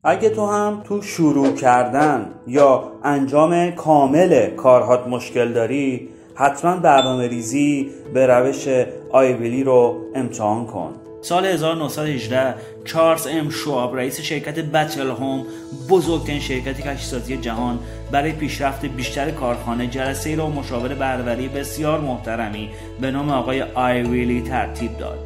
اگه تو هم تو شروع کردن یا انجام کامل کارهات مشکل داری، حتما برنامه ریزی به روش آیویلی رو امتحان کن. سال 1918 چارلز ام شواب، رئیس شرکت بتل هوم، بزرگترین شرکت کشتیسازی جهان، برای پیشرفت بیشتر کارخانه جلسه‌ای را مشاور بهره‌وری بسیار محترمی به نام آقای آیویلی ترتیب داد.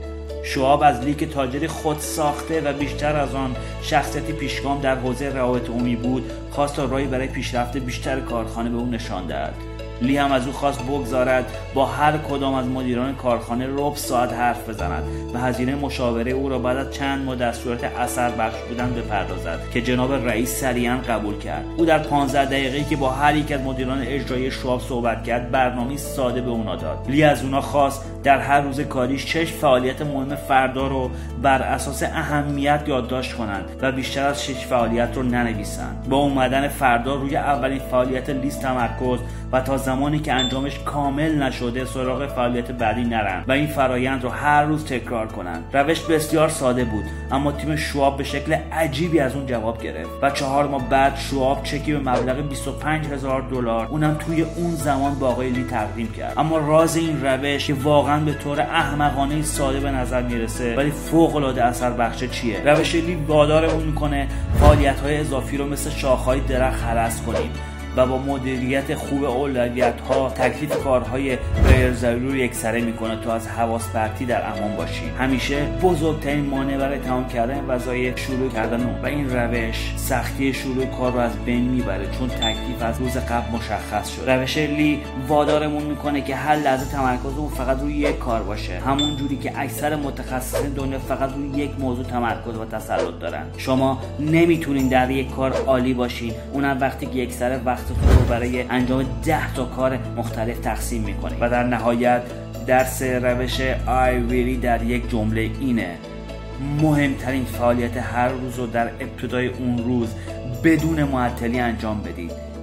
شواب از لیگ تاجری خود ساخته و بیشتر از آن شخصیتی پیشگام در حوزه روابط عمومی بود، خواست تا راهی برای پیشرفت بیشتر کارخانه به او نشان دهد. لی هم از او خواست بگذارد با هر کدام از مدیران کارخانه ربع ساعت حرف بزند و هزینه مشاوره او را بعد از چند ماه در صورت اثر بخش بودن بپردازد که جناب رئیس سریعا قبول کرد. او در 15 دقیقه‌ای که با هر یک از مدیران اجرایی شواب صحبت کرد، برنامه‌ای ساده به اونا داد. لی از اونا خواست در هر روز کاریش 6 فعالیت مهم فردا رو بر اساس اهمیت یادداشت کنند و بیشتر از 6 فعالیت رو ننویسند. با اومدن فردا روی اولین فعالیت لیست تمرکز و تا زمانی که انجامش کامل نشده سراغ فعالیت بعدی نرن و این فرایند رو هر روز تکرار کنن. روش بسیار ساده بود، اما تیم شواب به شکل عجیبی از اون جواب گرفت و 4 ماه بعد شواب چکی به مبلغ $25,000 اونم توی اون زمان با آقای لی تقدیم کرد. اما راز این روش که واقعا به طور احمقانه ساده به نظر میرسه ولی فوق العاده اثر بخش چیه؟ روش لی وادارمون میکنه فعالیت‌های اضافی رو مثل شاخه‌های درخت هرس کنیم و با مدیریت خوب اولویت‌ها تکلیف کارهای غیر ضروری رو یکسره میکنه تا از حواس پرتی در امان باشیم. همیشه بزرگترین مانع برای تمام کردن وظایف شروع کردن و این روش سختی شروع کار رو از بین میبره، چون تکلیف از روز قبل مشخص شد. روش لی وادارمون میکنه که هر لحظه تمرکزمون فقط روی یک کار باشه، همون جوری که اکثر متخصصین دنیا فقط روی یک موضوع تمرکز و تسلط دارن. شما نمیتونین در یک کار عالی باشین، اونم وقتی که یکسره وقتتون رو برای انجام 10 تا کار مختلف تقسیم میکنید. و در نهایت درس روش آیویلی در یک جمله اینه: مهمترین فعالیت هر روز رو در ابتدای اون روز بدون معطلی انجام بدید.